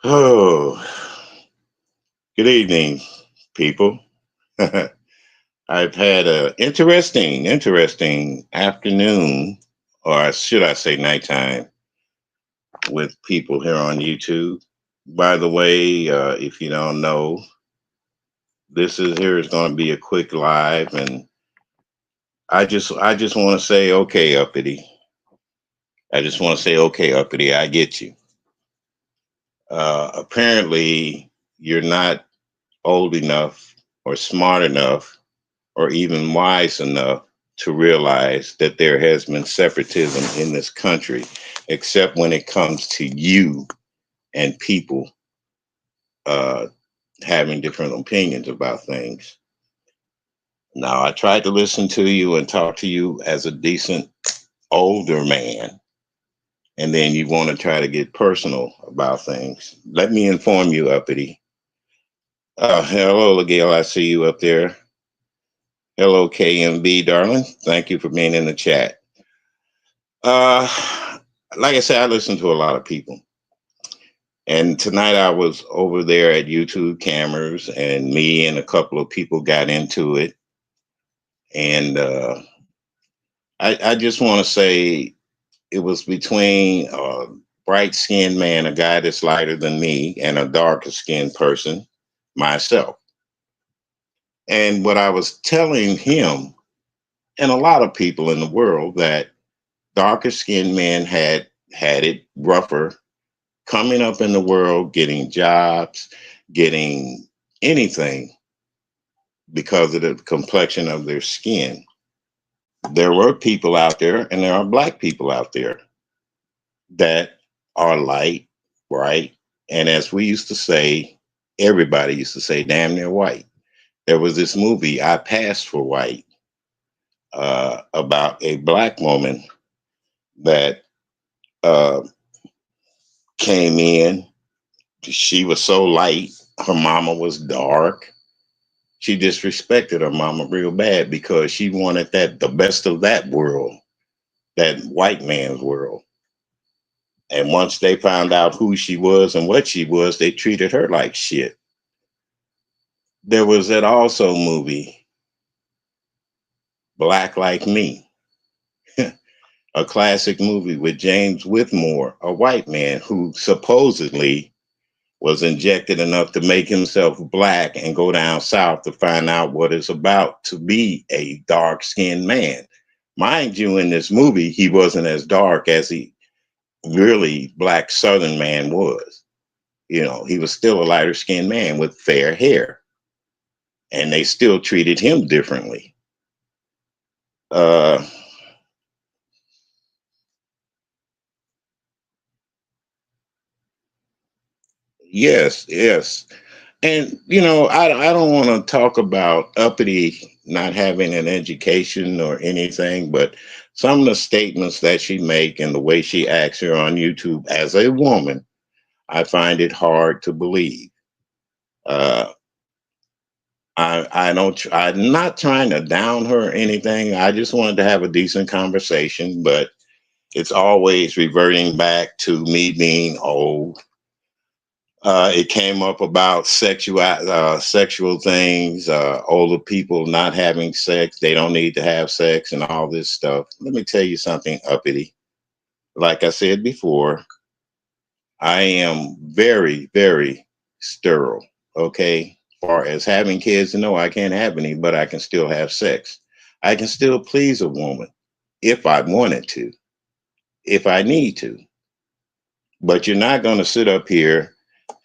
Oh, good evening, people. I've had a interesting afternoon, or should I say nighttime, with people here on YouTube. By the way, if you don't know, this is going to be a quick live, and I just want to say, okay, Uppity. I just want to say, okay, Uppity. I get you. Apparently, you're not old enough or smart enough or even wise enough to realize that there has been separatism in this country, except when it comes to you and people uh, having different opinions about things. Now, I tried to listen to you and talk to you as a decent older man, and then you want to try to get personal about things. Let me inform you, Uppity. Hello, Gail. I see you up there. Hello, KMB, darling. Thank you for being in the chat. Uh, like I said, I listen to a lot of people. And tonight I was over there at YouTube Cameras, and me and a couple of people got into it. And I just want to say it was between a bright skinned man, a guy that's lighter than me, and a darker skinned person, myself. And what I was telling him, and a lot of people in the world, that darker skinned men had it rougher coming up in the world, getting jobs, getting anything because of the complexion of their skin. There were people out there, and there are black people out there that are light, bright, and as we used to say, everybody used to say, damn near white. There was this movie, I Passed for White, about a black woman that uh, came in. She was so light, her mama was dark. She disrespected her mama real bad because she wanted that the best of that world, that white man's world. And once they found out who she was and what she was, they treated her like shit. There was that also movie, Black Like Me, a classic movie with James Whitmore, a white man who supposedly was injected enough to make himself black and go down south to find out what it's about to be a dark skinned man. Mind you, in this movie, he wasn't as dark as he really black southern man was. You know, he was still a lighter skinned man with fair hair, and they still treated him differently. Uh, yes, yes. And, you know, I don't want to talk about Uppity not having an education or anything, but some of the statements that she make and the way she acts here on YouTube as a woman, I find it hard to believe. Uh, I don't. I'm not trying to down her or anything. I just wanted to have a decent conversation, but it's always reverting back to me being old. It came up about sexual things, older people not having sex. They don't need to have sex and all this stuff. Let me tell you something, Uppity. Like I said before, I am very, very sterile. Okay. Far as having kids, no, I can't have any, but I can still have sex. I can still please a woman if I wanted to, if I need to. But you're not going to sit up here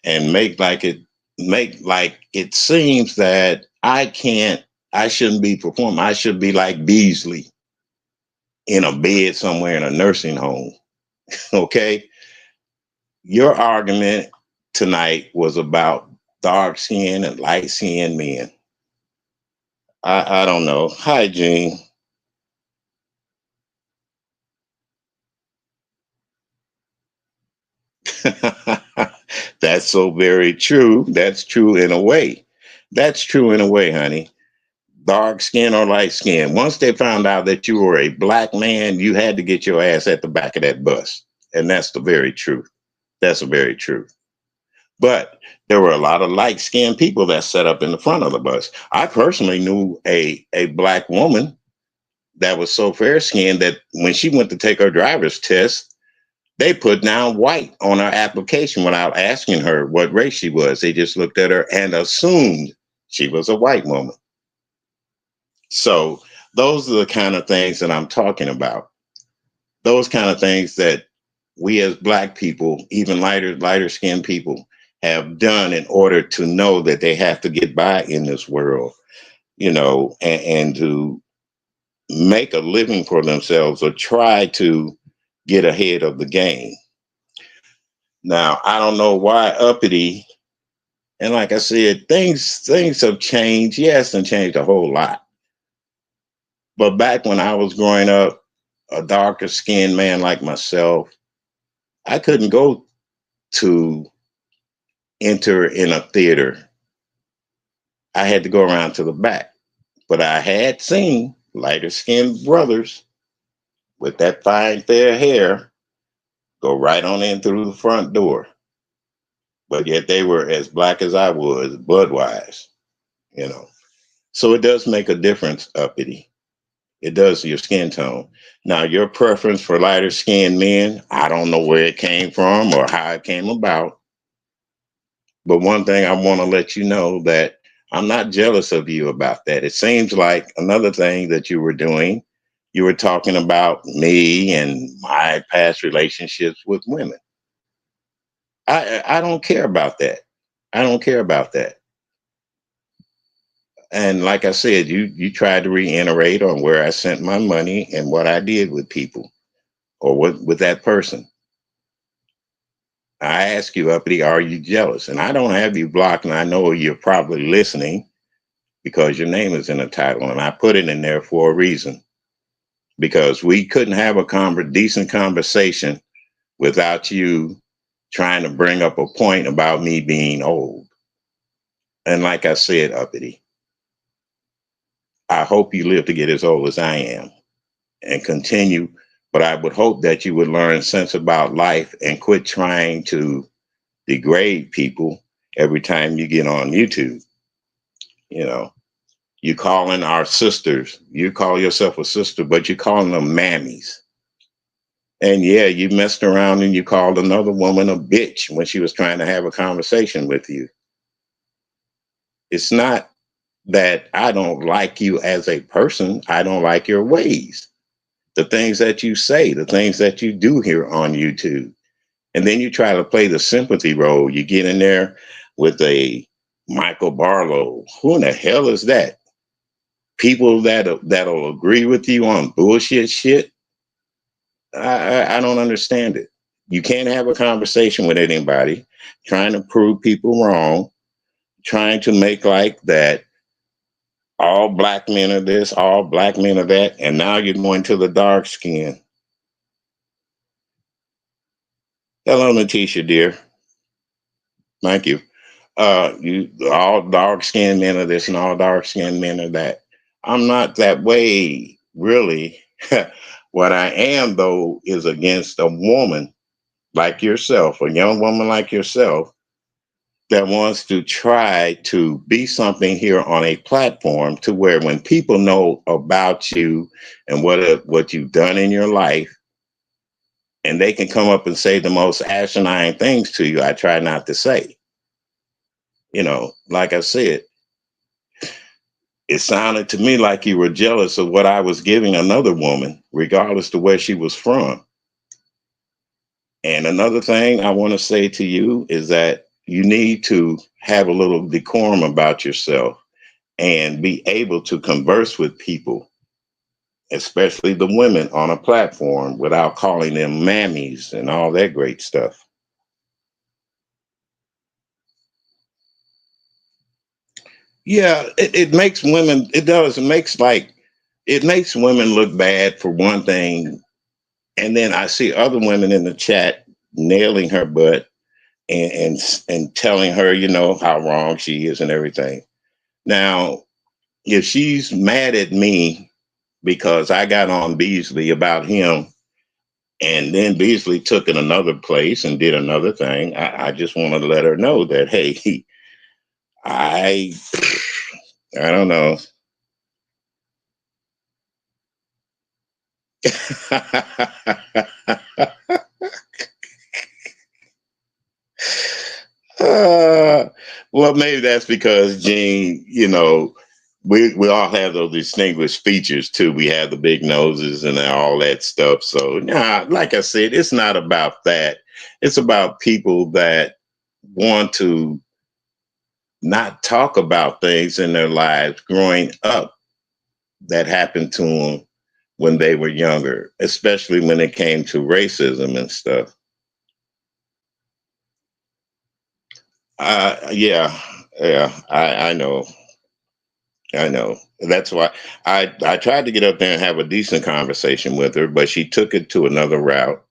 and make like it seems that I shouldn't be performing. I should be like Beasley in a bed somewhere in a nursing home. Okay. Your argument tonight was about dark skin and light skinned men. I don't know. Hi, Gene. That's so very true. That's true in a way. That's true in a way, honey. Dark skin or light skin. Once they found out that you were a black man, you had to get your ass at the back of that bus. And that's the very truth. That's the very truth. But there were a lot of light skinned people that sat up in the front of the bus. I personally knew a black woman that was so fair skinned that when she went to take her driver's test, they put down white on her application without asking her what race she was. They just looked at her and assumed she was a white woman. So those are the kind of things that I'm talking about. Those kind of things that we as black people, even lighter skinned people, have done in order to know that they have to get by in this world, and to make a living for themselves or try to get ahead of the game. Now, I don't know why Uppity, and like I said, things have changed. Yes, and changed a whole lot. But back when I was growing up, a darker skinned man like myself, I couldn't go to enter in a theater. I had to go around to the back. But I had seen lighter skinned brothers with that fine fair hair go right on in through the front door. But yet they were as black as I was, blood-wise, you know. So it does make a difference, Uppity. It does your skin tone. Now, your preference for lighter skinned men, I don't know where it came from or how it came about. But one thing I want to let you know that I'm not jealous of you about that. It seems like another thing that you were doing, you were talking about me and my past relationships with women. I don't care about that. I don't care about that. And like I said, you tried to reiterate on where I sent my money and what I did with people or with that person. I ask you, Uppity, are you jealous? And I don't have you blocked, and I know you're probably listening because your name is in the title, and I put it in there for a reason. Because we couldn't have a decent conversation without you trying to bring up a point about me being old. And like I said, Uppity, I hope you live to get as old as I am and continue. But I would hope that you would learn sense about life and quit trying to degrade people every time you get on YouTube. You know, you calling our sisters, you call yourself a sister, but you're calling them mammies. And yeah, you messed around and you called another woman a bitch when she was trying to have a conversation with you. It's not that I don't like you as a person, I don't like your ways, the things that you say, the things that you do here on YouTube. And then you try to play the sympathy role. You get in there with a Michael Barlow. Who in the hell is that? People that'll agree with you on bullshit shit. I don't understand it. You can't have a conversation with anybody trying to prove people wrong, trying to make like that all black men are this, all black men are that, and now you're going to the dark skin. Hello, Natisha, dear. Thank you. You all dark skinned men are this and all dark skinned men are that. I'm not that way, really. What I am, though, is against a woman like yourself, a young woman like yourself, that wants to try to be something here on a platform to where when people know about you and what you've done in your life, and they can come up and say the most asinine things to you, I try not to say. Like I said, it sounded to me like you were jealous of what I was giving another woman, regardless to where she was from. And another thing I want to say to you is that you need to have a little decorum about yourself and be able to converse with people, especially the women on a platform, without calling them mammies and all that great stuff. Yeah, it makes women, it does. It makes women look bad for one thing. And then I see other women in the chat nailing her butt and telling her, how wrong she is and everything. Now, if she's mad at me because I got on Beasley about him and then Beasley took it another place and did another thing. I just want to let her know that, hey, I I don't know. Uh, well, maybe that's because Gene, we all have those distinguished features too. We have the big noses and all that stuff. So, nah, like I said, it's not about that. It's about people that want to not talk about things in their lives growing up that happened to them when they were younger, especially when it came to racism and stuff. Yeah, yeah, I know. I know. That's why I tried to get up there and have a decent conversation with her, but she took it to another route.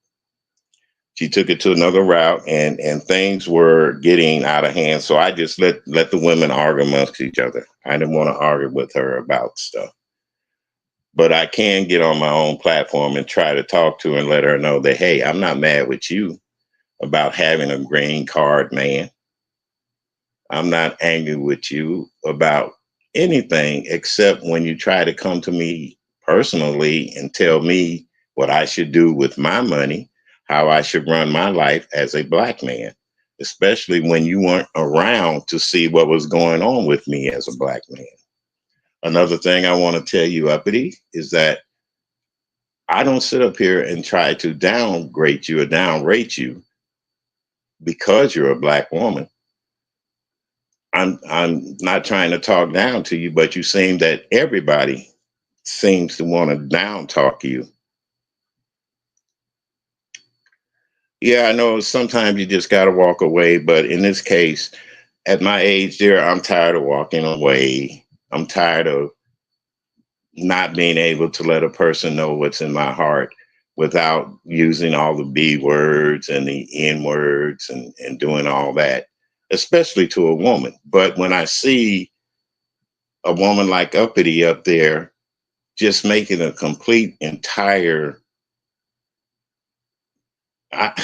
She took it to another route, and things were getting out of hand. So I just let the women argue amongst each other. I didn't want to argue with her about stuff. But I can get on my own platform and try to talk to her and let her know that, hey, I'm not mad with you about having a green card, man. I'm not angry with you about anything except when you try to come to me personally and tell me what I should do with my money, how I should run my life as a black man, especially when you weren't around to see what was going on with me as a black man. Another thing I want to tell you, Uppity, is that I don't sit up here and try to downgrade you or downrate you because you're a black woman. I'm not trying to talk down to you, but you seem that everybody seems to want to down talk you. Yeah, I know sometimes you just got to walk away, but in this case, at my age, there, I'm tired of walking away. I'm tired of not being able to let a person know what's in my heart without using all the B words and the N words and doing all that, especially to a woman. But when I see a woman like Uppity up there just making a complete entire I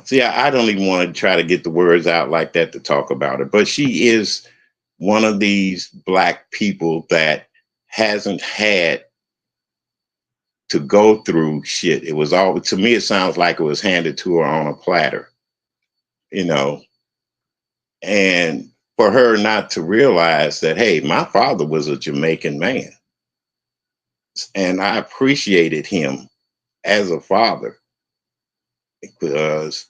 see I don't even want to try to get the words out like that to talk about it, but she is one of these black people that hasn't had to go through shit. It was all, to me it sounds like it was handed to her on a platter, you know. And for her not to realize that, hey, my father was a Jamaican man and I appreciated him as a father because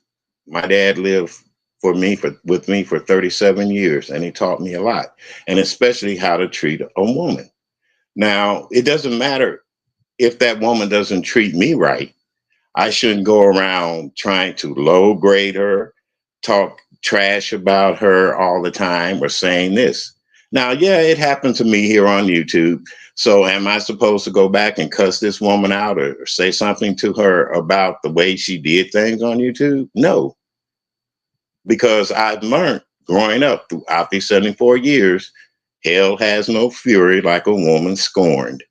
my dad lived for me for with me for 37 years and he taught me a lot, and especially how to treat a woman. Now it doesn't matter if that woman doesn't treat me right. I shouldn't go around trying to low grade her, talk trash about her all the time, or saying this. Now, yeah, it happened to me here on YouTube. So, am I supposed to go back and cuss this woman out or say something to her about the way she did things on YouTube? No, because I've learned growing up throughout these 74 years, hell has no fury like a woman scorned.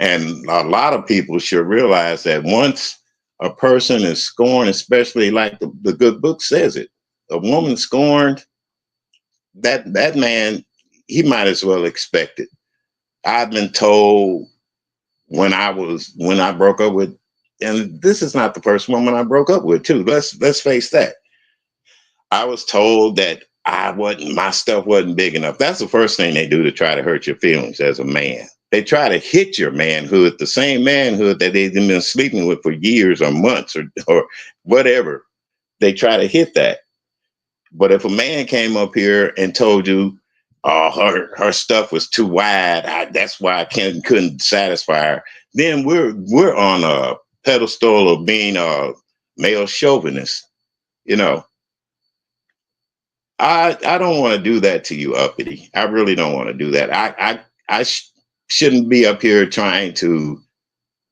And a lot of people should realize that once a person is scorned, especially like the good book says it, a woman scorned, that man, he might as well expect it. I've been told when I broke up with, and this is not the first woman I broke up with too. Let's face that. I was told that my stuff wasn't big enough. That's the first thing they do to try to hurt your feelings as a man. They try to hit your manhood, the same manhood that they've been sleeping with for years or months or whatever. They try to hit that. But if a man came up here and told you, oh, her stuff was too wide, that's why I couldn't satisfy her, then we're on a pedestal of being a male chauvinist, you know. I don't want to do that to you, Uppity. I really don't want to do that. I shouldn't be up here trying to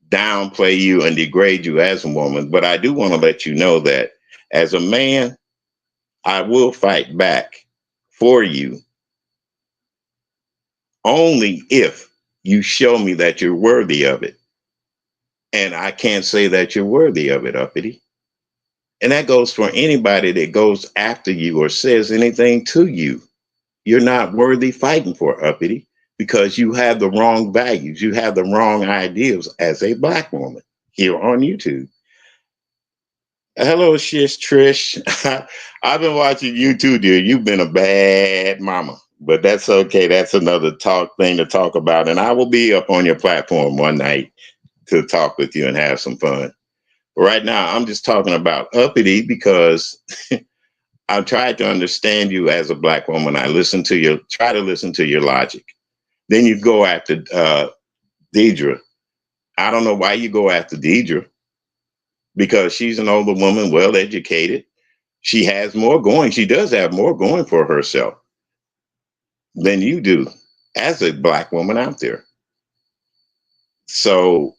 downplay you and degrade you as a woman, but I do want to let you know that as a man, I will fight back for you only if you show me that you're worthy of it. And I can't say that you're worthy of it, Uppity. And that goes for anybody that goes after you or says anything to you. You're not worthy fighting for, Uppity, because you have the wrong values. You have the wrong ideals as a black woman here on YouTube. Hello, Shish Trish. I've been watching you too, dear. You've been a bad mama, but that's okay. That's another talk thing to talk about. And I will be up on your platform one night to talk with you and have some fun. But right now, I'm just talking about Uppity because I've tried to understand you as a black woman. I try to listen to your logic. Then you go after Deidre. I don't know why you go after Deidre because she's an older woman, well educated. She has more going. She does have more going for herself than you do as a black woman out there. So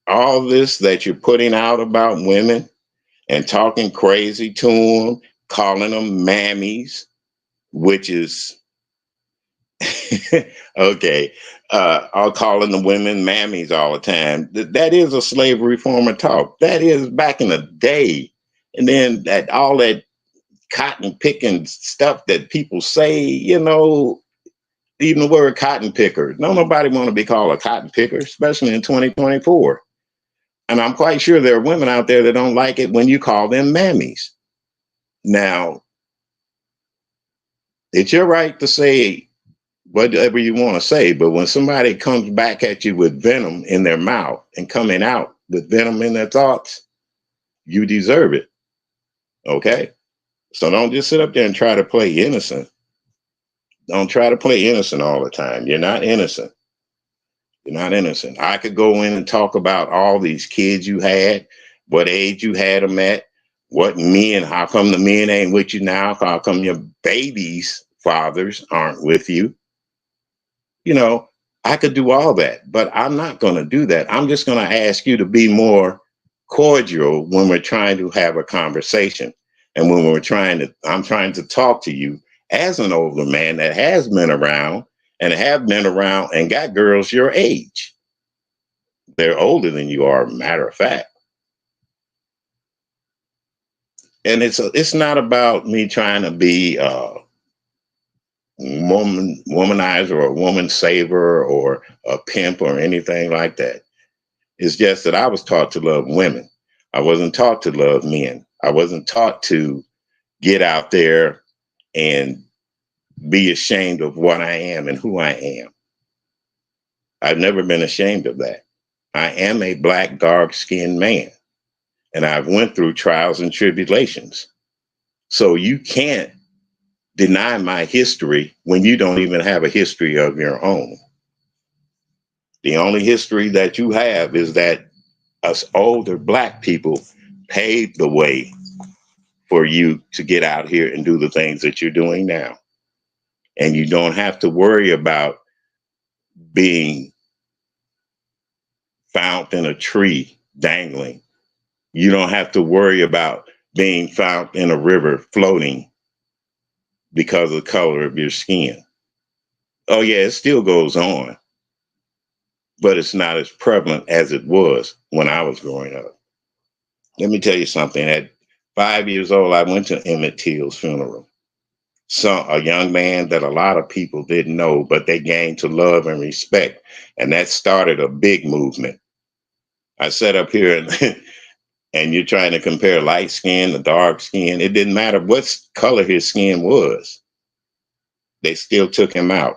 all this that you're putting out about women and talking crazy to them, calling them mammies, which is okay. I'll calling the women mammies all the time. That is a slavery form of talk. That is back in the day. And then that all that cotton picking stuff that people say, even the word cotton picker. No, nobody want to be called a cotton picker, especially in 2024. And I'm quite sure there are women out there that don't like it when you call them mammies. Now, it's your right to say whatever you want to say, but when somebody comes back at you with venom in their mouth and coming out with venom in their thoughts, you deserve it. Okay? So don't just sit up there and try to play innocent. Don't try to play innocent all the time. You're not innocent. You're not innocent. I could go in and talk about all these kids you had, what age you had them at, what men, how come the men ain't with you now? How come your babies' fathers aren't with you? You know, I could do all that, but I'm not going to do that. I'm just going to ask you to be more cordial when we're trying to have a conversation. And when I'm trying to talk to you as an older man that has been around and have been around and got girls your age. They're older than you are, matter of fact. And it's not about me trying to be a womanizer or a woman saver or a pimp or anything like that. It's just that I was taught to love women. I wasn't taught to love men. I wasn't taught to get out there and be ashamed of what I am and who I am. I've never been ashamed of that. I am a black, dark-skinned man, and I've went through trials and tribulations. So you can't deny my history when you don't even have a history of your own. The only history that you have is that us older black people paved the way for you to get out here and do the things that you're doing now. And you don't have to worry about being found in a tree dangling. You don't have to worry about being found in a river floating because of the color of your skin. Oh, yeah, it still goes on, but it's not as prevalent as it was when I was growing up. Let me tell you something. At 5 years old, I went to Emmett Till's funeral. A young man that a lot of people didn't know, but they gained to love and respect. And that started a big movement. I sat up here and, and you're trying to compare light skin to dark skin. It didn't matter what color his skin was. They still took him out.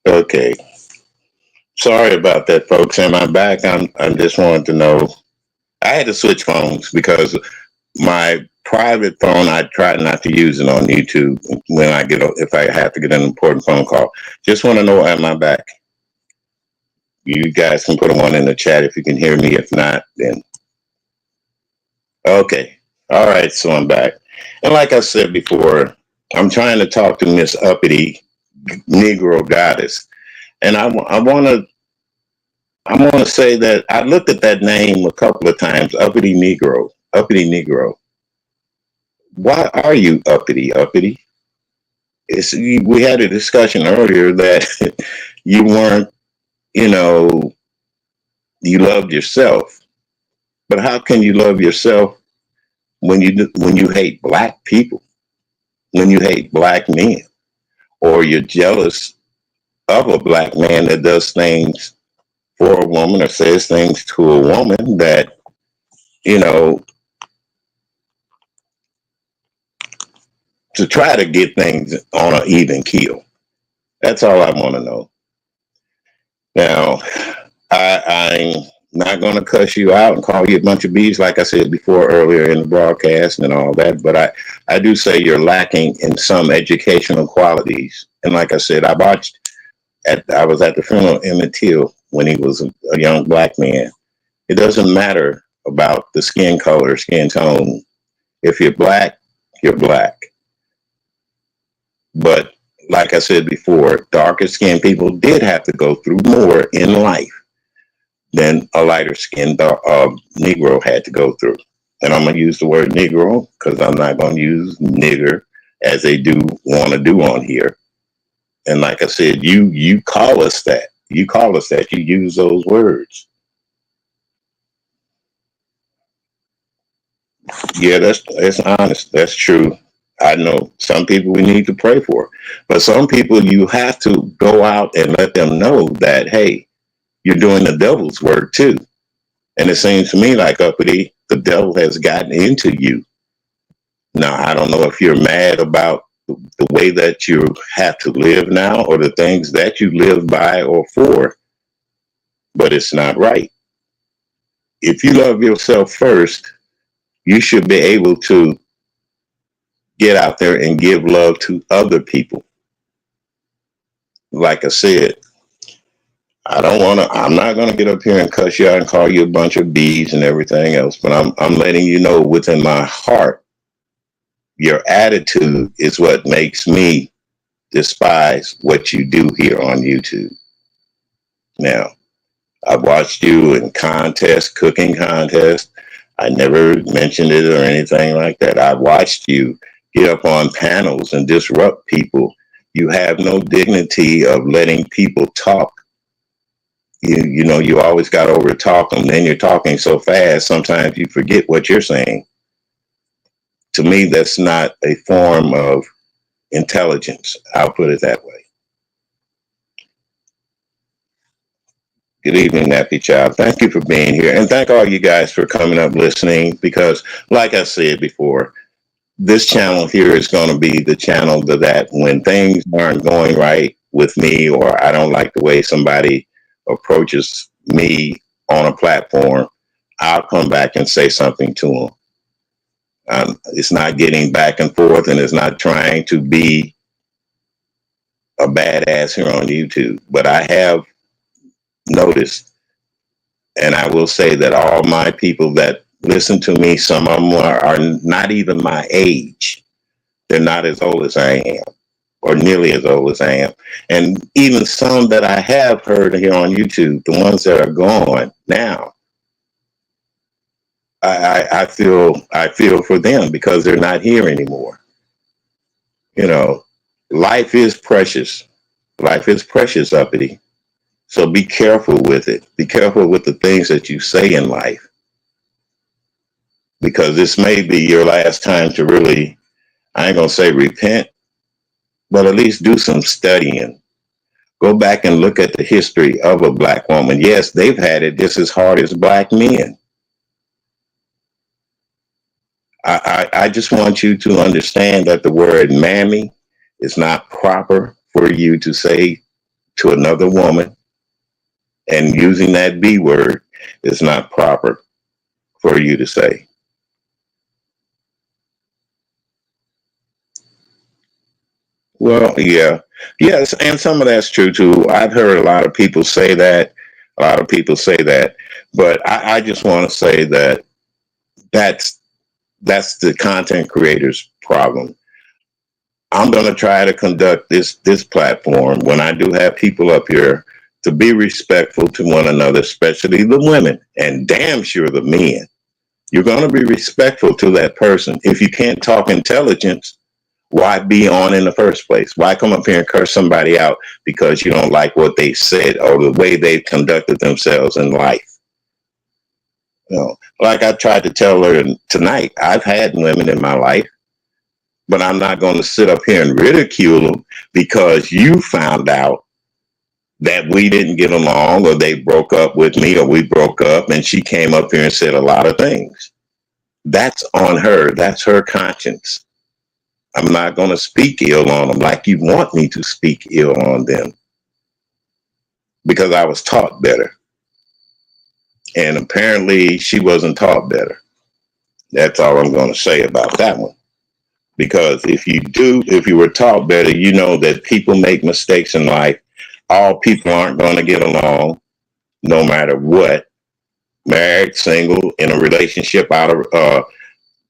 Okay. Sorry about that, folks. Am I back? I just wanted to know. I had to switch phones because my private phone, I try not to use it on YouTube when if I have to get an important phone call. Just want to know, am I back? You guys can put a one in the chat if you can hear me. If not, then okay. All right, so I'm back. And like I said before, I'm trying to talk to Miss Uppity, Negro Goddess. And I want to say that I looked at that name a couple of times, Uppity Negro, Uppity Negro. Why are you uppity, uppity? We had a discussion earlier that you weren't, you know, you loved yourself. But how can you love yourself when you hate black people, when you hate black men, or you're jealous of a black man that does things for a woman or says things to a woman that, you know, to try to get things on an even keel. That's all I want to know. Now, I'm not going to cuss you out and call you a bunch of bees, like I said before earlier in the broadcast and all that, but I do say you're lacking in some educational qualities. And like I said, I was at the funeral of Emmett Till when he was a young black man. It doesn't matter about the skin color, skin tone. If you're black, you're black. But like I said before, darker skinned people did have to go through more in life than a lighter skinned Negro had to go through. And I'm going to use the word Negro because I'm not going to use nigger as they do want to do on here. And like I said, you call us that. You call us that. You use those words. Yeah, that's honest. That's true. I know some people we need to pray for, but some people you have to go out and let them know that, hey, you're doing the devil's work too. And it seems to me like uppity, the devil has gotten into you. Now, I don't know if you're mad about the way that you have to live now or the things that you live by or for, but it's not right. If you love yourself first, you should be able to get out there and give love to other people. Like I said, I'm not going to get up here and cuss you out and call you a bunch of bees and everything else, but I'm letting you know within my heart, your attitude is what makes me despise what you do here on YouTube. Now, I've watched you in contests, cooking contests. I never mentioned it or anything like that. I watched you get up on panels and disrupt people. You have no dignity of letting people talk. You always got to over talk them. Then you're talking so fast, sometimes you forget what you're saying. To me, that's not a form of intelligence. I'll put it that way. Good evening, Nappy Child. Thank you for being here. And thank all you guys for coming up listening because, like I said before, this channel here is going to be the channel that when things aren't going right with me or I don't like the way somebody approaches me on a platform, I'll come back and say something to them. It's not getting back and forth and it's not trying to be a badass here on YouTube. But I have noticed, and I will say that all my people that listen to me, some of them are not even my age. They're not as old as I am, or nearly as old as I am. And even some that I have heard here on YouTube, the ones that are gone now, I feel for them because they're not here anymore. Life is precious. Life is precious, uppity. So be careful with it. Be careful with the things that you say in life. Because this may be your last time to really, I ain't going to say repent, but at least do some studying. Go back and look at the history of a black woman. Yes, they've had it just as hard as black men. I just want you to understand that the word mammy is not proper for you to say to another woman, and using that B word is not proper for you to say. Well, yeah, yes, and some of that's true too. I've heard a lot of people say that. A lot of people say that, but I just want to say that that's that's the content creator's problem. I'm going to try to conduct this platform when I do have people up here to be respectful to one another, especially the women, and damn sure the men. You're going to be respectful to that person. If you can't talk intelligence, why be on in the first place? Why come up here and curse somebody out because you don't like what they said or the way they've conducted themselves in life? You know, like I tried to tell her tonight, I've had women in my life, but I'm not going to sit up here and ridicule them because you found out that we didn't get along or they broke up with me or we broke up and she came up here and said a lot of things. That's on her. That's her conscience. I'm not going to speak ill on them like you want me to speak ill on them because I was taught better. And apparently she wasn't taught better. That's all I'm going to say about that one. Because if you were taught better, you know that people make mistakes in life. All people aren't going to get along no matter what. Married, single, in a relationship, out of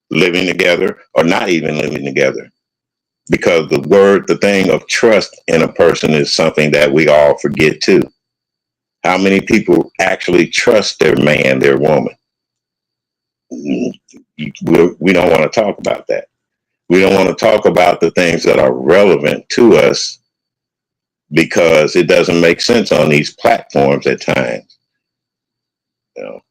living together, or not even living together. Because the thing of trust in a person is something that we all forget too. How many people actually trust their man, their woman? We don't want to talk about that. We don't want to talk about the things that are relevant to us because it doesn't make sense on these platforms at times. You know?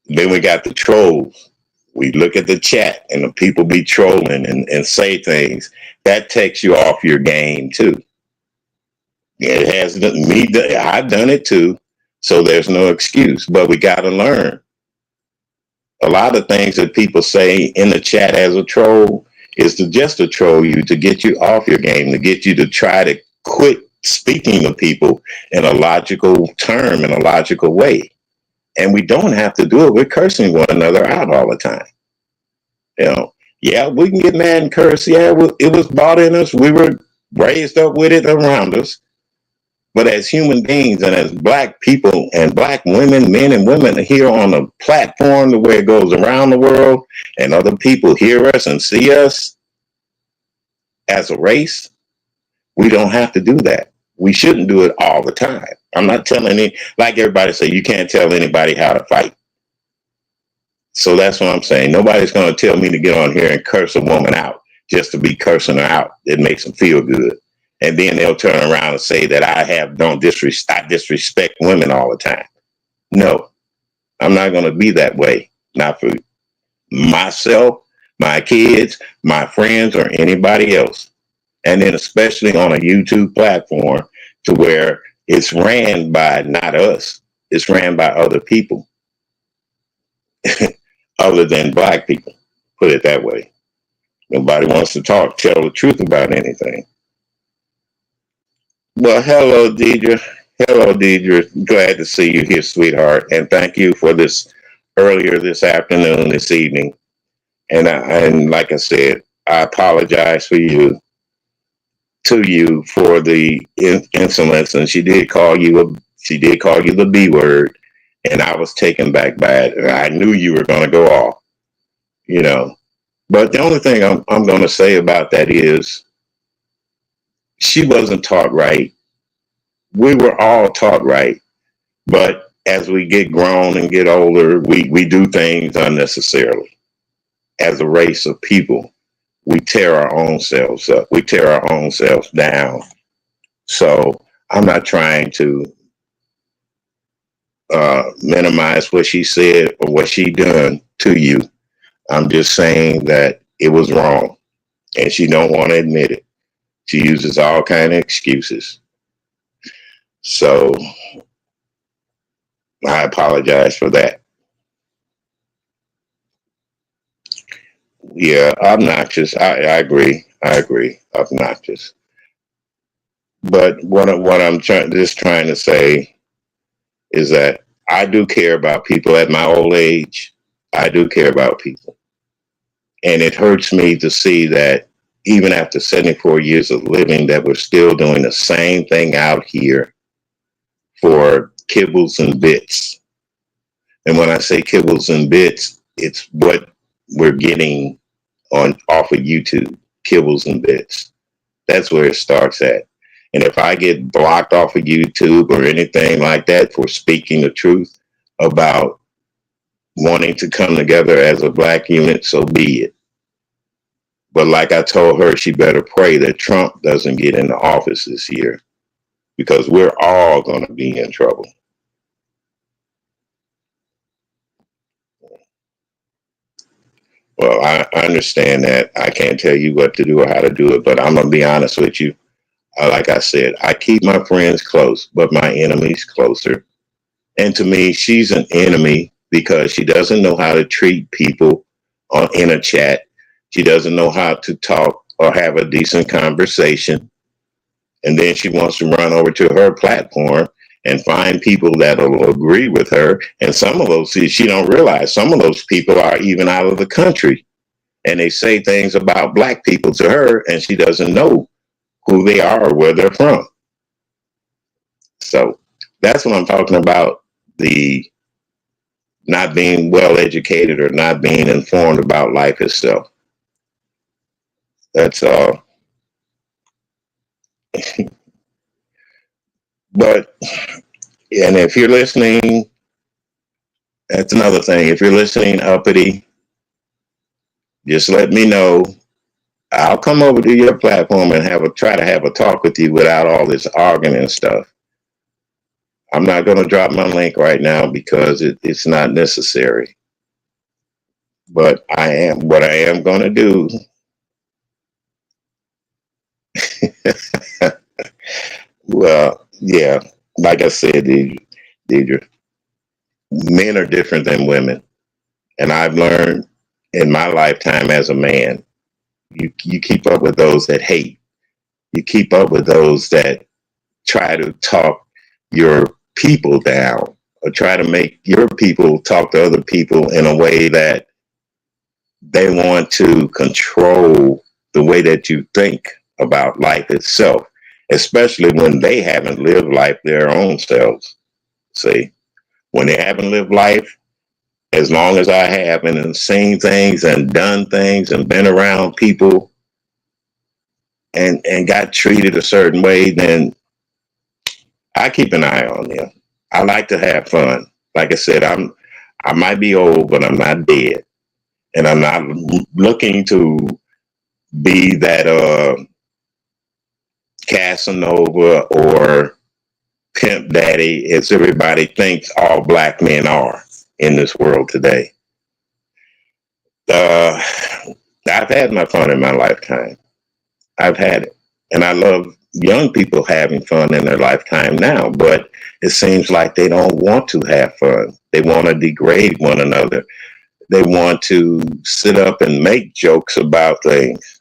Then we got the trolls. We look at the chat and the people be trolling and say things. That takes you off your game too. It has me. I've done it too. So there's no excuse. But we got to learn. A lot of things that people say in the chat as a troll is to just to troll you, to get you off your game, to get you to try to quit speaking to people in a logical term, in a logical way. And we don't have to do it with cursing one another out all the time. You know, yeah, we can get mad and curse. Yeah, it was bought in us. We were raised up with it around us. But as human beings and as black people and black women, men and women here on a platform the way it goes around the world and other people hear us and see us as a race, we don't have to do that. We shouldn't do it all the time. I'm not telling any, like everybody say, you can't tell anybody how to fight. So that's what I'm saying. Nobody's going to tell me to get on here and curse a woman out just to be cursing her out. It makes them feel good. And then they'll turn around and say that I disrespect women all the time. No, I'm not going to be that way. Not for myself, my kids, my friends, or anybody else. And then especially on a YouTube platform to where it's ran by not us. It's ran by other people other than black people. Put it that way. Nobody wants to tell the truth about anything. Well, hello, Deidre. Hello, Deidre. Glad to see you here, sweetheart. And thank you for this earlier this afternoon, this evening. And like I said, I apologize to you for the insolence. And she did call you the B word. And I was taken back by it. And I knew you were going to go off, you know. But the only thing I'm going to say about that is she wasn't taught right. We were all taught right. But as we get grown and get older, we do things unnecessarily. As a race of people, we tear our own selves up. We tear our own selves down. So I'm not trying to minimize what she said or what she done to you. I'm just saying that it was wrong, and she don't want to admit it. She uses all kind of excuses. So I apologize for that. Yeah, obnoxious. I agree. I agree. Obnoxious. But what I'm trying to say is that I do care about people at my old age. I do care about people. And it hurts me to see that even after 74 years of living, that we're still doing the same thing out here for kibbles and bits. And when I say kibbles and bits, it's what we're getting on off of YouTube, kibbles and bits. That's where it starts at. And if I get blocked off of YouTube or anything like that for speaking the truth about wanting to come together as a black unit, so be it. But like I told her, she better pray that Trump doesn't get into office this year, because we're all going to be in trouble. Well, I understand that. I can't tell you what to do or how to do it, but I'm going to be honest with you. Like I said, I keep my friends close, but my enemies closer. And to me, she's an enemy because she doesn't know how to treat people in a chat. She doesn't know how to talk or have a decent conversation. And then she wants to run over to her platform and find people that will agree with her. And some of those, she don't realize some of those people are even out of the country. And they say things about black people to her, and she doesn't know who they are or where they're from. So that's what I'm talking about, the not being well educated or not being informed about life itself. That's all. But, and if you're listening, that's another thing. If you're listening, Uppity, just let me know. I'll come over to your platform and try to have a talk with you without all this arguing and stuff. I'm not going to drop my link right now because it's not necessary. But what I am going to do. Well, yeah, like I said, Deidre, men are different than women. And I've learned in my lifetime as a man, you keep up with those that hate. You keep up with those that try to talk your people down or try to make your people talk to other people in a way that they want to control the way that you think about life itself, especially when they haven't lived life their own selves. See, when they haven't lived life as long as I have and seen things and done things and been around people and got treated a certain way, then I keep an eye on them. I like to have fun. Like I said, I might be old, but I'm not dead. And I'm not looking to be that Casanova or pimp daddy as everybody thinks all black men are in this world today. I've had my fun in my lifetime. I've had it. And I love young people having fun in their lifetime now, but it seems like they don't want to have fun. They want to degrade one another. They want to sit up and make jokes about things.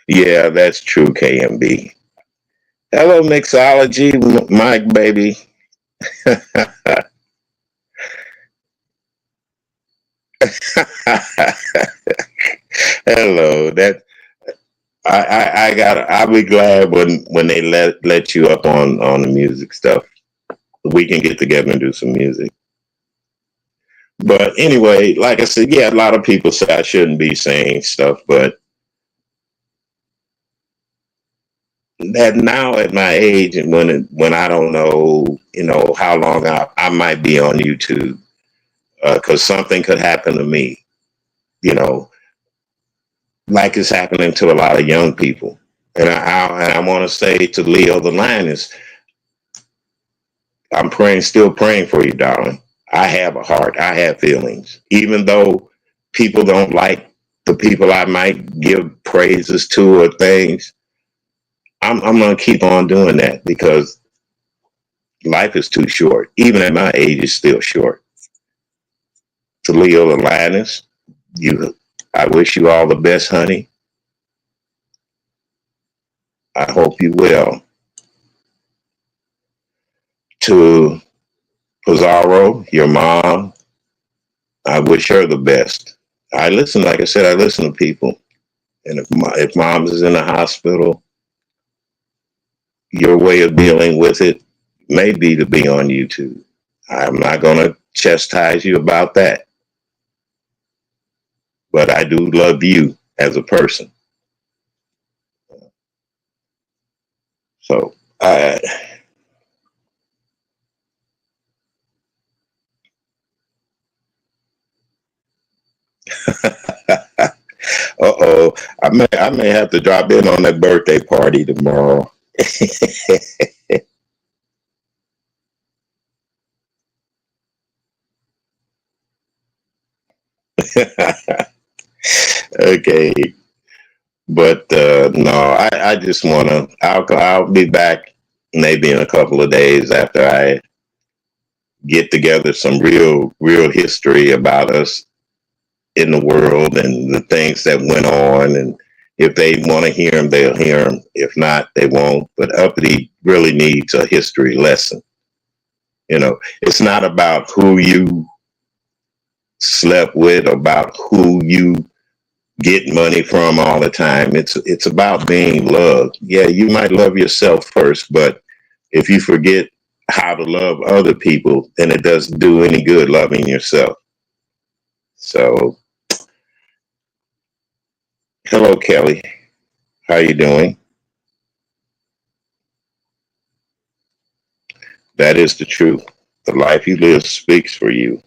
Yeah, that's true, KMB. Hello, Mixology, Mike, baby. Hello. I'll be glad when they let you up on the music stuff. We can get together and do some music. But anyway, like I said, yeah, a lot of people say I shouldn't be saying stuff, but that now at my age and when I don't know, how long I might be on YouTube, because something could happen to me, you know, like it's happening to a lot of young people. And I want to say to Leo the Lioness, I'm still praying for you, darling. I have a heart. I have feelings. Even though people don't like the people I might give praises to or things, I'm going to keep on doing that because life is too short. Even at my age, it's still short. Leo Atlantis, I wish you all the best, honey. I hope you will. To Pizarro, your mom, I wish her the best. I listen, like I said, I listen to people. And if mom is in the hospital, your way of dealing with it may be to be on YouTube. I'm not going to chastise you about that, but I do love you as a person. So I, uh-oh, I may have to drop in on that birthday party tomorrow. Okay, but no, I just want to. I'll be back maybe in a couple of days after I get together some real history about us in the world and the things that went on. And if they want to hear them, they'll hear them. If not, they won't. But Uppity really needs a history lesson. It's not about who you slept with, about who you get money from all the time. It's about being loved. Yeah, you might love yourself first, but if you forget how to love other people, then it doesn't do any good loving yourself. So, hello, Kelly. How you doing? That is the truth. The life you live speaks for you.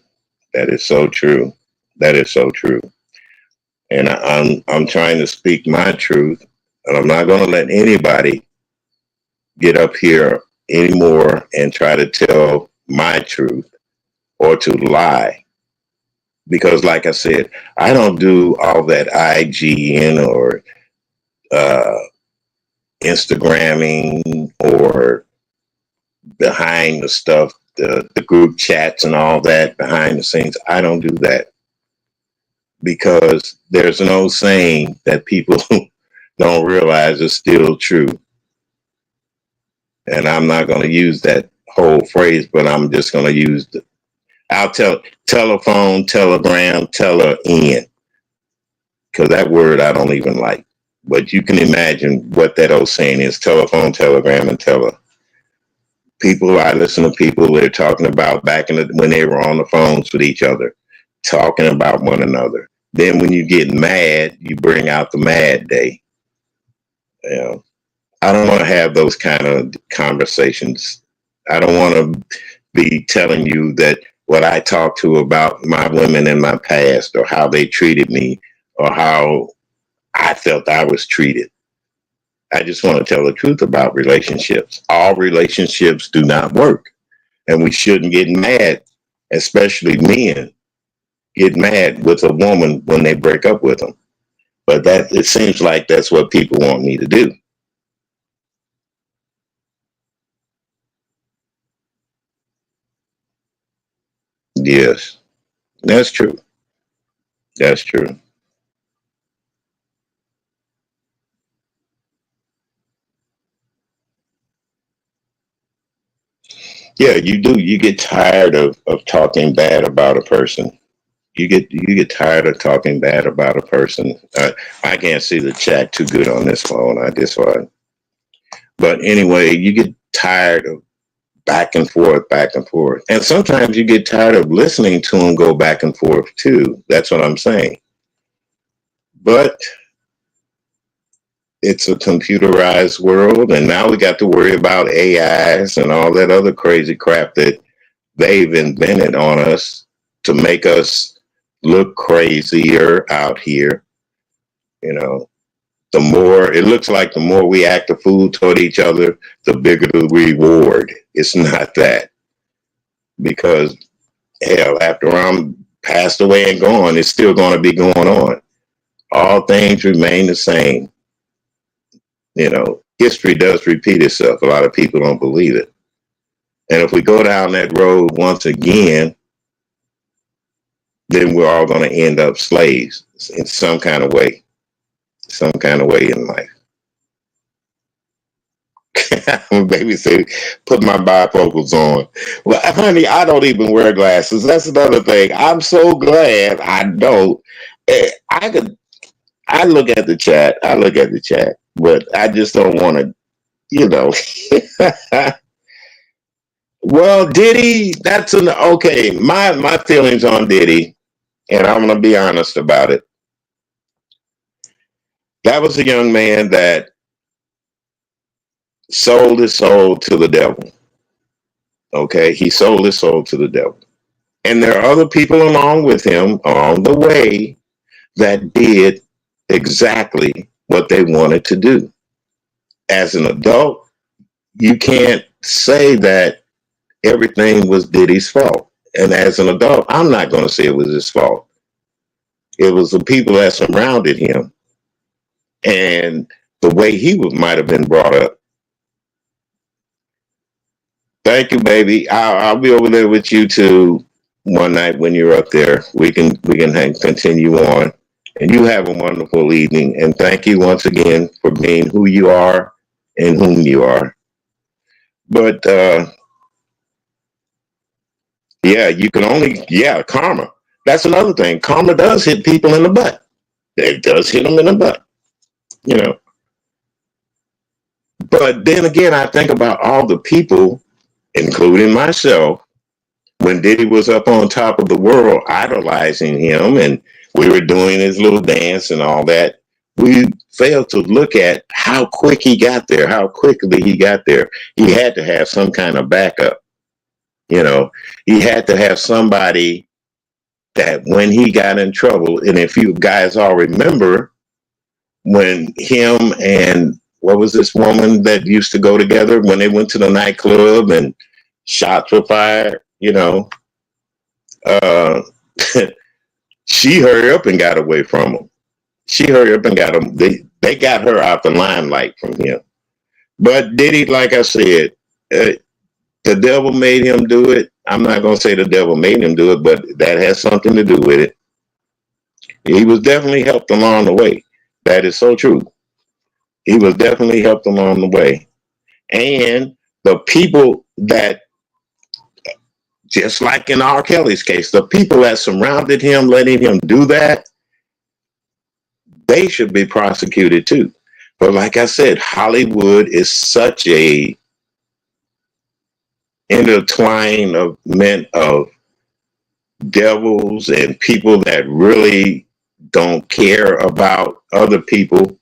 That is so true. That is so true. And I'm trying to speak my truth, and I'm not going to let anybody get up here anymore and try to tell my truth or to lie. Because, like I said, I don't do all that IGN or uh, Instagramming or behind the stuff, the group chats and all that behind the scenes. I don't do that because there's an old saying that people don't realize is still true. And I'm not going to use that whole phrase, but I'm just going to use I'll tell telephone, telegram, teller in, because that word I don't even like. But you can imagine what that old saying is: telephone, telegram, and teller. I listen to people they're talking about back when they were on the phones with each other, talking about one another. Then when you get mad, you bring out the mad day. You know, I don't want to have those kind of conversations. I don't want to be telling you that what I talked to about my women in my past or how they treated me or how I felt I was treated. I just want to tell the truth about relationships. All relationships do not work, and we shouldn't get mad, especially men get mad with a woman when they break up with them. But that it seems like that's what people want me to do. Yes, that's true. That's true. Yeah, you do. You get tired of talking bad about a person. You get tired of talking bad about a person. I can't see the chat too good on this phone. I just want. But anyway, you get tired of back and forth, and sometimes you get tired of listening to them go back and forth too. That's what I'm saying. But it's a computerized world, and now we got to worry about AIs and all that other crazy crap that they've invented on us to make us look crazier out here. You know, the more it looks like the more we act a fool toward each other, the bigger the reward. It's not that, because hell, after I'm passed away and gone, it's still going to be going on. All things remain the same. History does repeat itself. A lot of people don't believe it. And if we go down that road once again, then we're all going to end up slaves in some kind of way in life. Baby say, put my bifocals on. Well, honey, I don't even wear glasses. That's another thing. I'm so glad I don't. I could. I look at the chat. I look at the chat, but I just don't want to. You know. Well, Diddy. That's an okay. My feelings on Diddy, and I'm gonna be honest about it. That was a young man that sold his soul to the devil. Okay, he sold his soul to the devil. And there are other people along with him on the way that did exactly what they wanted to do. As an adult, you can't say that everything was Diddy's fault. And as an adult, I'm not going to say it was his fault. It was the people that surrounded him and the way he might have been brought up. Thank you, baby. I'll be over there with you too one night when you're up there. We can continue on, and you have a wonderful evening. And thank you once again for being who you are and whom you are. But yeah, you can only karma. That's another thing. Karma does hit people in the butt. It does hit them in the butt. You know. But then again, I think about all the people, including myself, when Diddy was up on top of the world idolizing him and we were doing his little dance and all that, we failed to look at how quick he got there, how quickly he got there. He had to have some kind of backup. You know, he had to have somebody that when he got in trouble, and if you guys all remember when him and what was this woman that used to go together when they went to the nightclub and shots were fired, you know, uh, she hurried up and got away from him. She hurried up and got him. They got her out the limelight from him. But Diddy, like I said, the devil made him do it. I'm not going to say the devil made him do it, but that has something to do with it. He was definitely helped along the way. That is so true. He was definitely helped along the way. And the people that, just like in R. Kelly's case, the people that surrounded him, letting him do that, they should be prosecuted too. But like I said, Hollywood is such a intertwine of men of devils and people that really don't care about other people.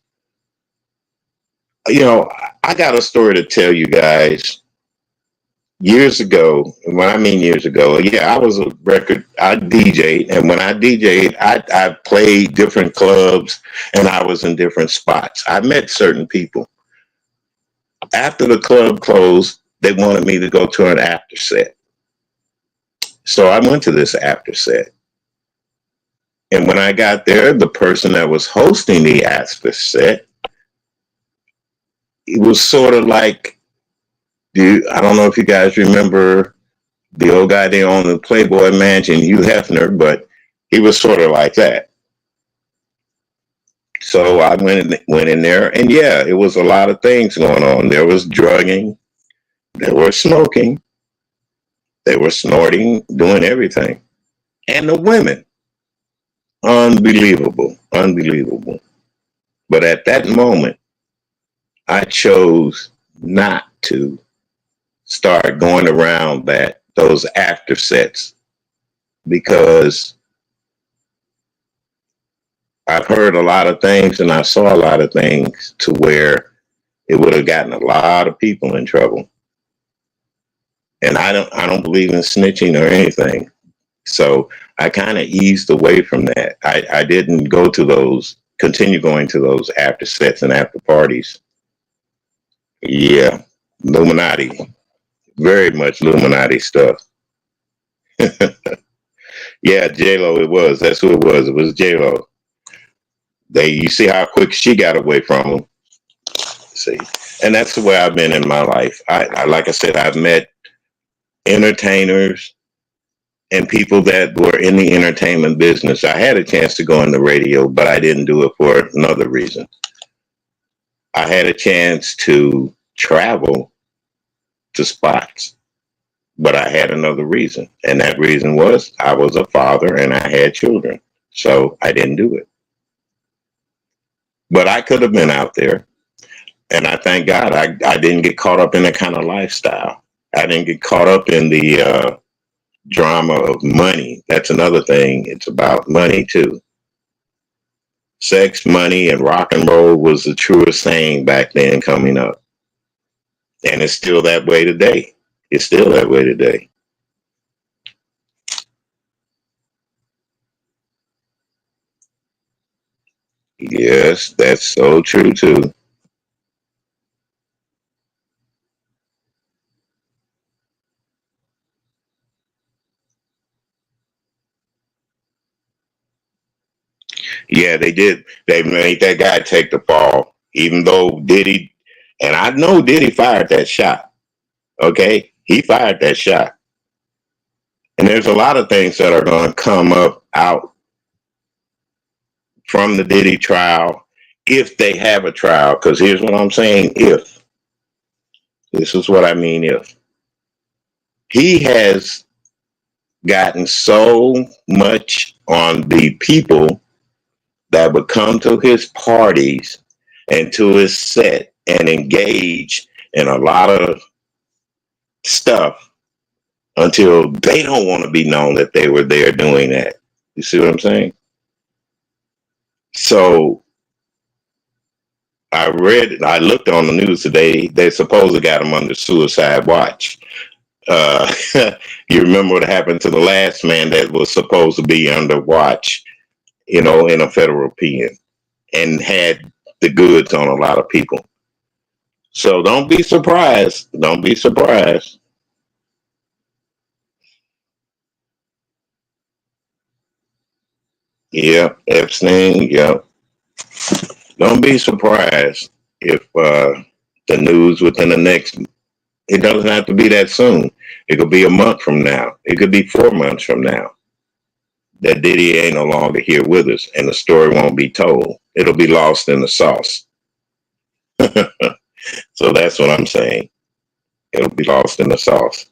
You know, I got a story to tell you guys. Years ago, and when I mean years ago, yeah, I was I DJ'd, and when I DJ'd, I played different clubs and I was in different spots. I met certain people. After the club closed, they wanted me to go to an after set. So I went to this after set. And when I got there, the person that was hosting the after set, it was sort of like, I don't know if you guys remember the old guy there on the Playboy Mansion, Hugh Hefner, but he was sort of like that. So I went in there, and yeah, it was a lot of things going on. There was drugging, there was smoking, they were snorting, doing everything. And the women, unbelievable, unbelievable. But at that moment, I chose not to start going around those after sets because I've heard a lot of things and I saw a lot of things to where it would have gotten a lot of people in trouble. And I don't believe in snitching or anything. So I kind of eased away from that. I didn't continue going to those after sets and after parties. Yeah, Illuminati, very much Illuminati stuff. Yeah, J-Lo, it was. That's who it was. It was J-Lo. You see how quick she got away from them. See, and that's the way I've been in my life. I like I said, I've met entertainers, and people that were in the entertainment business. I had a chance to go into radio, but I didn't do it for another reason. I had a chance to travel to spots, but I had another reason. And that reason was I was a father and I had children. So I didn't do it. But I could have been out there. And I thank God I didn't get caught up in that kind of lifestyle. I didn't get caught up in the drama of money. That's another thing. It's about money too. Sex, money, and rock and roll was the truest saying back then coming up. And it's still that way today. It's still that way today. Yes, that's so true too. Yeah, they did. They made that guy take the fall, even though Diddy, and I know Diddy fired that shot. Okay, he fired that shot. And there's a lot of things that are going to come up out from the Diddy trial if they have a trial. Because here's what I'm saying: if this is what I mean, if he has gotten so much on the people that would come to his parties and to his set and engage in a lot of stuff until they don't want to be known that they were there doing that. You see what I'm saying? So I looked on the news today. They supposedly got him under suicide watch. Uh, you remember what happened to the last man that was supposed to be under watch, in a federal pen and had the goods on a lot of people. So don't be surprised. Don't be surprised. Yeah, Epstein. Yeah, don't be surprised if the news within the next. It doesn't have to be that soon. It could be a month from now. It could be 4 months from now. That Diddy ain't no longer here with us, and the story won't be told. It'll be lost in the sauce. So that's what I'm saying. It'll be lost in the sauce.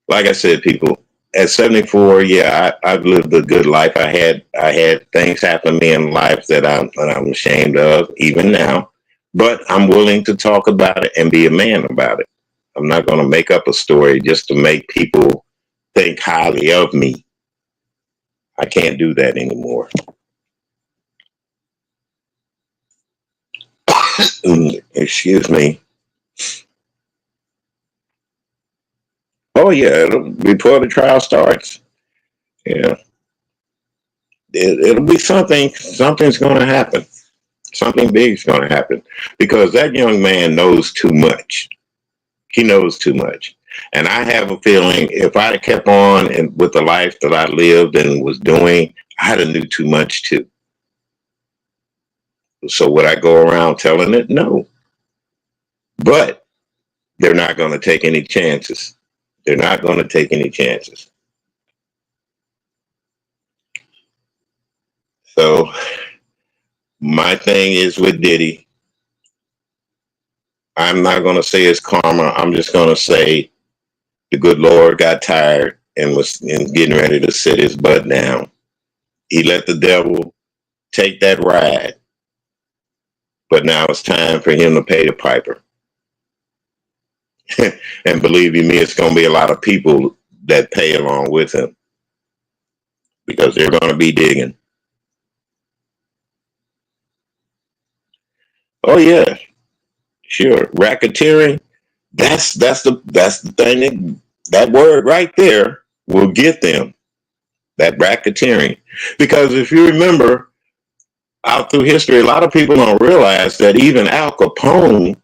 Like I said, people, at 74, yeah, I've lived a good life. I had things happen to me in life that I'm ashamed of, even now. But I'm willing to talk about it and be a man about it. I'm not going to make up a story just to make people think highly of me. I can't do that anymore. Excuse me. Oh yeah, before the trial starts. Yeah, it'll be something. Something's going to happen. Something big's going to happen because that young man knows too much. He knows too much. And I have a feeling if I had kept on and with the life that I lived and was doing, I'd have knew too much too. So would I go around telling it? No. But they're not going to take any chances. They're not going to take any chances. So my thing is with Diddy, I'm not going to say it's karma. I'm just going to say the good Lord got tired and was getting ready to sit his butt down. He let the devil take that ride, but now it's time for him to pay the piper. And believe you me, it's going to be a lot of people that pay along with him because they're going to be digging. Oh yeah, sure. Racketeering. That's the thing that word right there will get them. That racketeering, because if you remember out through history, a lot of people don't realize that even Al Capone,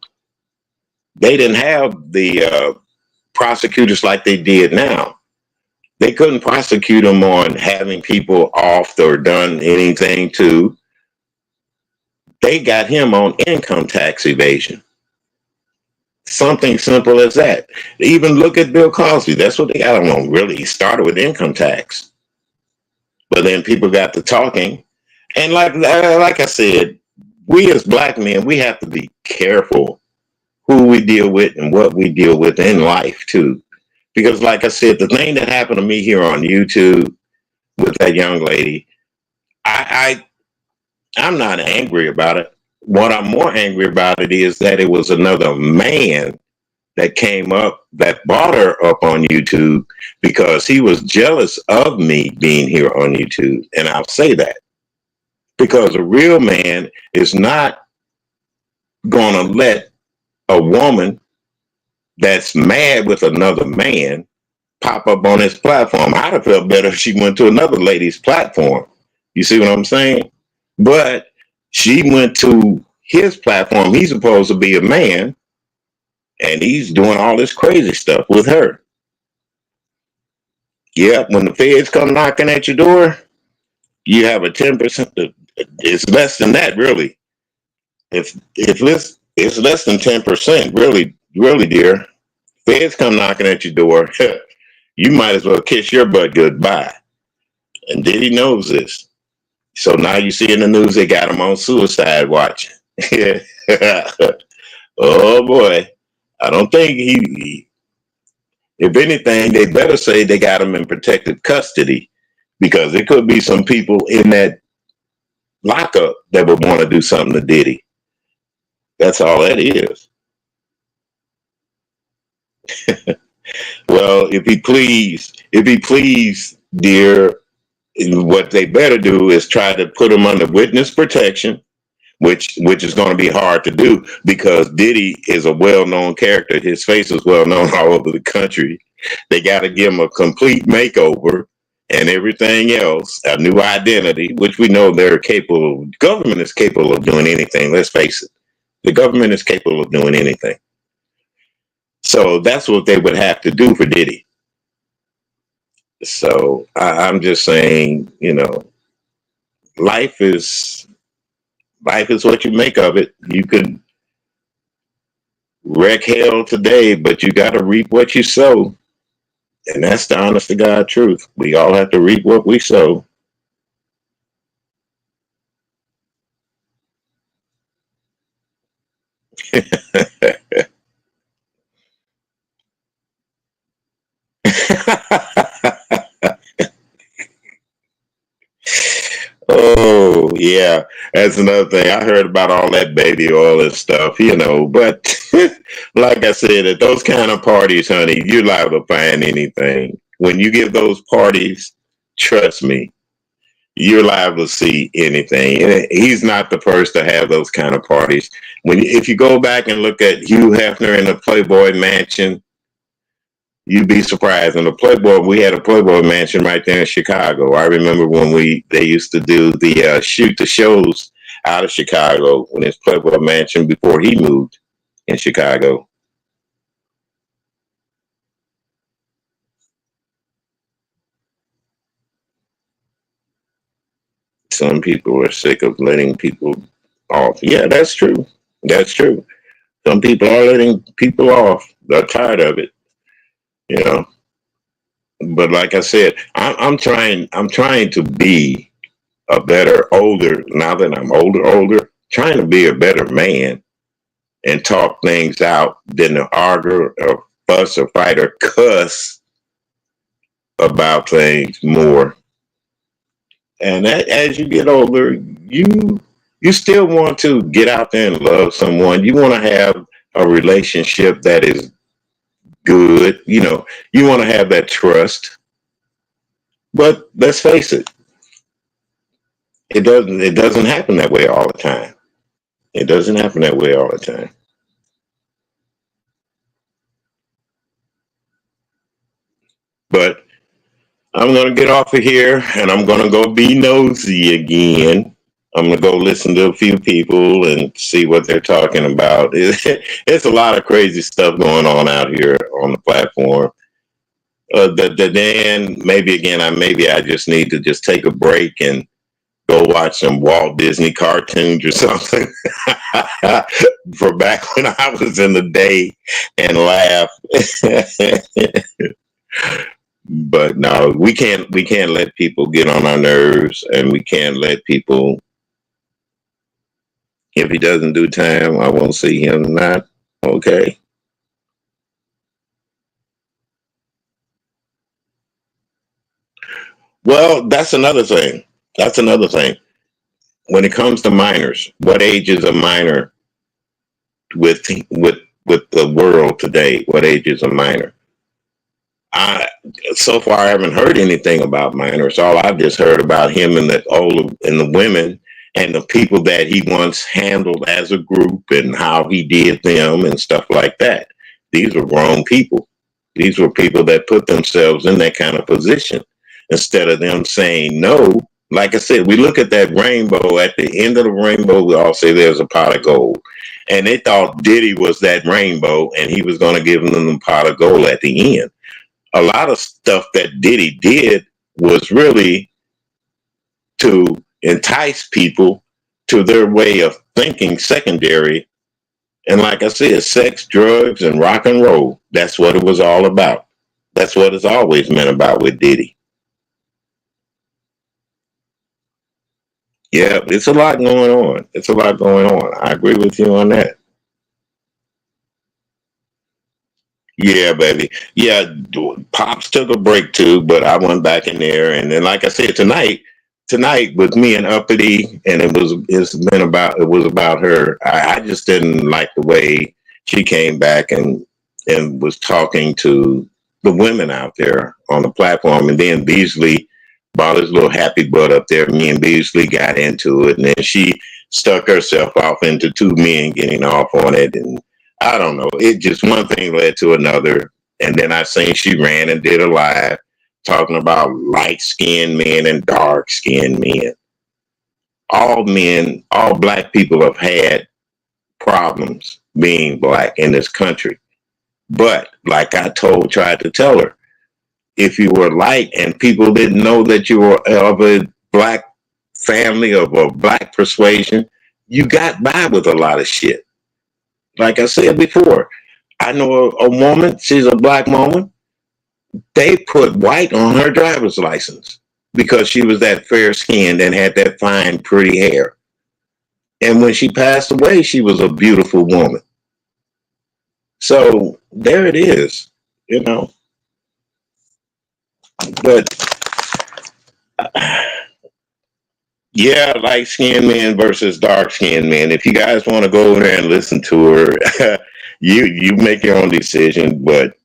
they didn't have the prosecutors like they did now. They couldn't prosecute him on having people off or done anything to. They got him on income tax evasion. Something simple as that. Even look at Bill Cosby. That's what they got him on. Really, he started with income tax, but then people got to talking, and like I said, we as black men, we have to be careful who we deal with and what we deal with in life too. Because, like I said, the thing that happened to me here on YouTube with that young lady, I I'm not angry about it. What I'm more angry about it is that it was another man that came up that brought her up on YouTube because he was jealous of me being here on YouTube. And I'll say that because a real man is not going to let a woman that's mad with another man pop up on his platform. I'd have felt better if she went to another lady's platform. You see what I'm saying? But she went to his platform. He's supposed to be a man, and he's doing all this crazy stuff with her. Yep, when the feds come knocking at your door, you have a 10%. It's less than that, really. If it's less than 10%, really, really, dear. Feds come knocking at your door, you might as well kiss your butt goodbye. And Diddy knows this. So now you see in the news they got him on suicide watch. Oh boy. I don't think if anything, they better say they got him in protective custody because there could be some people in that lockup that would want to do something to Diddy. That's all that is. Well, if he please, dear, what they better do is try to put him under witness protection, which is going to be hard to do because Diddy is a well-known character. His face is well-known all over the country. They got to give him a complete makeover and everything else, a new identity, which we know they're capable. Government is capable of doing anything. Let's face it. The government is capable of doing anything. So that's what they would have to do for Diddy. So I'm just saying, life is what you make of it. You could wreck hell today, but you got to reap what you sow. And that's the honest to God truth. We all have to reap what we sow. Oh, yeah. That's another thing. I heard about all that baby oil and stuff, but like I said, at those kind of parties, honey, you're liable to find anything. When you give those parties, trust me, you're liable to see anything. And he's not the first to have those kind of parties. If you go back and look at Hugh Hefner in the Playboy Mansion, you'd be surprised. In the Playboy, we had a Playboy Mansion right there in Chicago. I remember when they used to do the shoot the shows out of Chicago when it's Playboy Mansion before he moved in Chicago. Some people are sick of letting people off. Yeah, that's true. That's true. Some people are letting people off. They're tired of it, you know. But like I said, I'm trying. I'm trying to be a better older. Now that I'm older, trying to be a better man and talk things out than to argue or fuss or fight or cuss about things more. And as you get older, you still want to get out there and love someone. You want to have a relationship that is good. You want to have that trust. But let's face it, it doesn't happen that way all the time. It doesn't happen that way all the time. But I'm going to get off of here and I'm going to go be nosy again. I'm going to go listen to a few people and see what they're talking about. It's a lot of crazy stuff going on out here on the platform. Then maybe again, maybe I just need to just take a break and Go watch some Walt Disney cartoons or something for back when I was in the day and laugh. But no, we can't let people get on our nerves, and we can't let people. If he doesn't do time, I won't see him. Not okay. Well, that's another thing. That's another thing. When it comes to minors, what age is a minor with with with the world today? What age is a minor? I so far I haven't heard anything about minors. All I've just heard about him and the women and the people that he once handled as a group and how he did them and stuff like that. These were grown people. These were people that put themselves in that kind of position instead of them saying no. Like I said, we look at that rainbow. At the end of the rainbow, we all say there's a pot of gold. And they thought Diddy was that rainbow and he was going to give them the pot of gold at the end. A lot of stuff that Diddy did was really to entice people to their way of thinking secondary. And like I said, sex, drugs, and rock and roll. That's what it was all about. That's what it's always meant about with Diddy. Yeah, it's a lot going on. It's a lot going on. I agree with you on that. Yeah, baby. Yeah, Pops took a break too, but I went back in there, and then, like I said, tonight with me and Uppity, and it was about her. I just didn't like the way she came back and was talking to the women out there on the platform, and then Beasley brought his little happy butt up there. Me and Beasley got into it, and then she stuck herself off into two men getting off on it, and I don't know. It just one thing led to another. And then I seen she ran and did a live talking about light skinned men and dark skinned men. All men, all black people have had problems being black in this country. But like tried to tell her, if you were light and people didn't know that you were of a black family of a black persuasion, you got by with a lot of shit. Like I said before, I know a woman, she's a black woman. They put white on her driver's license because she was that fair skinned and had that fine, pretty hair. And when she passed away, she was a beautiful woman. So there it is, you know. But yeah, light skinned men versus dark skinned men. If you guys want to go over there and listen to her, you make your own decision. But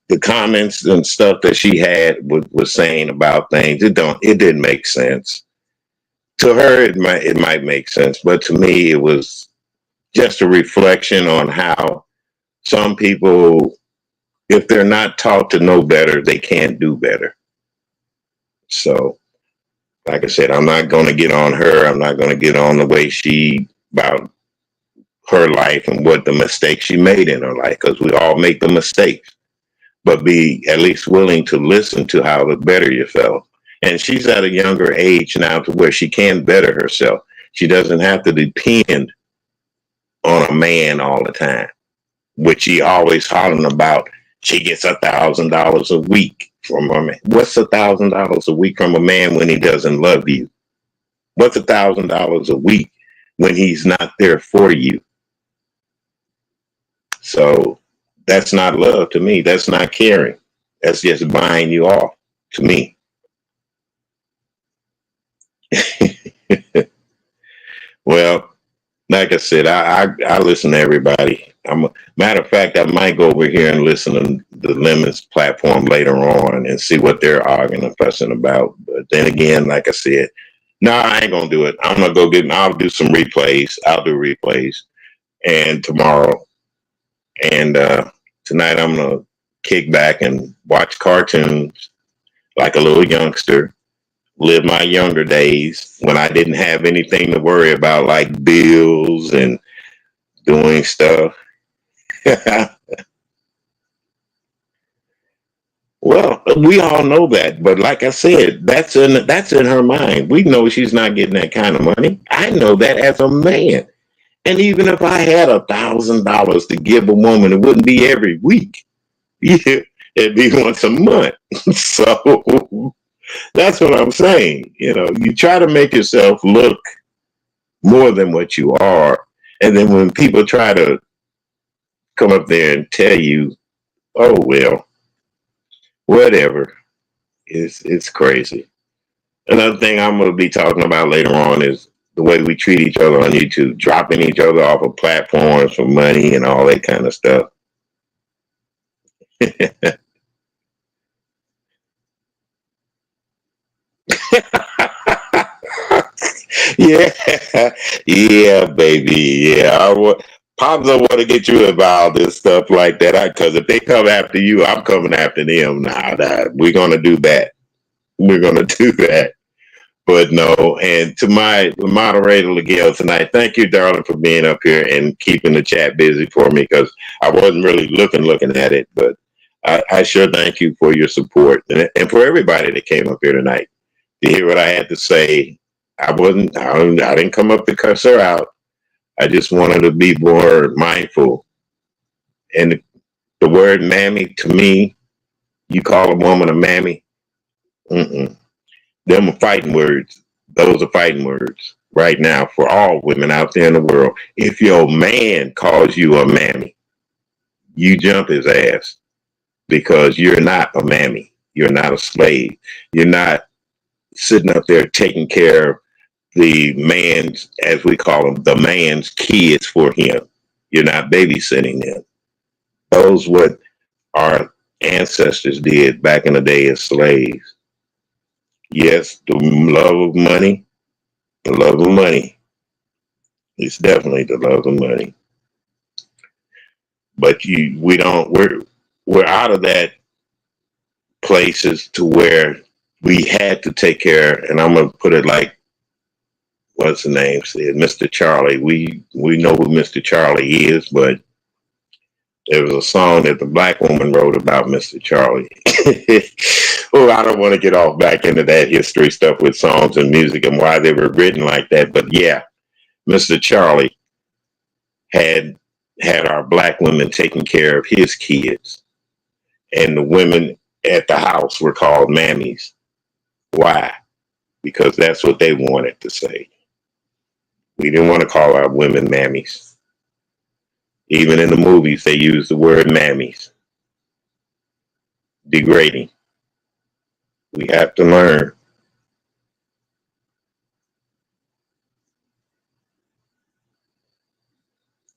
the comments and stuff that she had was saying about things, it didn't make sense. To her, it might make sense, but to me, it was just a reflection on how some people, if they're not taught to know better, they can't do better. So like I said, I'm not going to get on her. I'm not going to get on the way she about her life and what the mistakes she made in her life, because we all make the mistakes. But be at least willing to listen to how to better yourself. And she's at a younger age now to where she can better herself. She doesn't have to depend on a man all the time, which she always hollering about. She gets $1,000 a week from a man. What's $1,000 a week from a man when he doesn't love you? What's $1,000 a week when he's not there for you? So that's not love to me. That's not caring. That's just buying you off to me. Well, like I said, I listen to everybody. Matter of fact, I might go over here and listen to the Lemons platform later on and see what they're arguing and fussing about. But then again, like I said, no, I ain't gonna do it. I'm gonna go get. I'll do some replays. I'll do replays, and tomorrow and tonight I'm gonna kick back and watch cartoons like a little youngster. Live my younger days when I didn't have anything to worry about, like bills and doing stuff. Well, we all know that, but like I said, that's in her mind. We know she's not getting that kind of money. I know that as a man. And even if I had $1,000 to give a woman, it wouldn't be every week. Yeah, it'd be once a month. So that's what I'm saying. You try to make yourself look more than what you are. And then when people try to come up there and tell you, oh, well, whatever, it's crazy. Another thing I'm going to be talking about later on is the way we treat each other on YouTube, dropping each other off of platforms for money and all that kind of stuff. Yeah, yeah, baby. Yeah, Pops don't want to get you involved in stuff like that. Because if they come after you, I'm coming after them. Nah, we're gonna do that. We're gonna do that. But no, and to my moderator, Miguel, tonight, thank you, darling, for being up here and keeping the chat busy for me because I wasn't really looking at it. But I sure thank you for your support and for everybody that came up here tonight to hear what I had to say. I didn't come up to cuss her out. I just wanted to be more mindful. And the word mammy, to me, you call a woman a mammy, mm-mm. Them are fighting words. Those are fighting words right now for all women out there in the world. If your man calls you a mammy, you jump his ass because you're not a mammy. You're not a slave. You're not sitting up there taking care of the man's, as we call them, the man's kids for him. You're not babysitting them. Those what our ancestors did back in the day as slaves. Yes, the love of money, the love of money. It's definitely the love of money. But we don't. We're out of that places to where we had to take care. And I'm gonna put it like, what's the name? Said Mr. Charlie. We know who Mr. Charlie is, but there was a song that the black woman wrote about Mr. Charlie. Oh, I don't want to get off back into that history stuff with songs and music and why they were written like that. But yeah, Mr. Charlie had our black women taking care of his kids, and the women at the house were called mammies. Why? Because that's what they wanted to say. We didn't want to call our women mammies. Even in the movies, they use the word mammies. Degrading. We have to learn.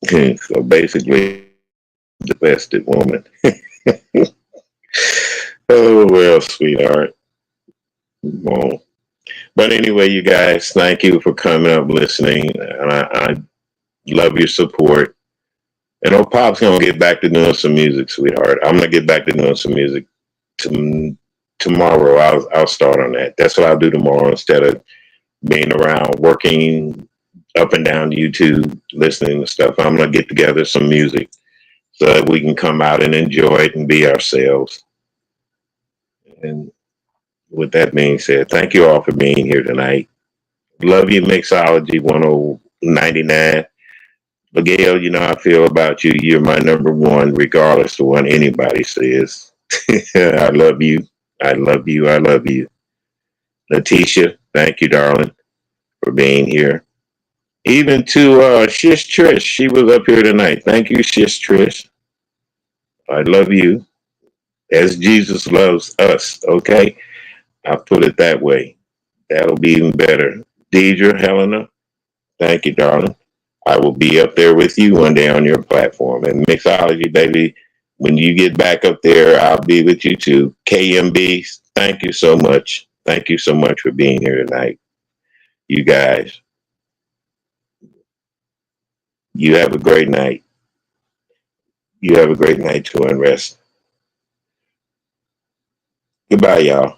So basically, the bested woman. Oh, well, sweetheart. Well, but anyway, you guys, thank you for coming up, listening. And I love your support. And old Pop's going to get back to doing some music, sweetheart. I'm going to get back to doing some music tomorrow. I'll start on that. That's what I'll do tomorrow instead of being around working up and down YouTube, listening to stuff. I'm going to get together some music so that we can come out and enjoy it and be ourselves. And with that being said, thank you all for being here tonight. Love you, Mixology 1099. Miguel, you know how I feel about you. You're my number one, regardless of what anybody says. I love you. I love you. I love you. Letitia, thank you, darling, for being here. Even to Shish Trish, she was up here tonight. Thank you, Shish Trish. I love you as Jesus loves us, okay? I'll put it that way. That'll be even better. Deidre, Helena, thank you, darling. I will be up there with you one day on your platform. And Mixology, baby, when you get back up there, I'll be with you too. KMB, thank you so much. Thank you so much for being here tonight. You guys, you have a great night. You have a great night too and rest. Goodbye, y'all.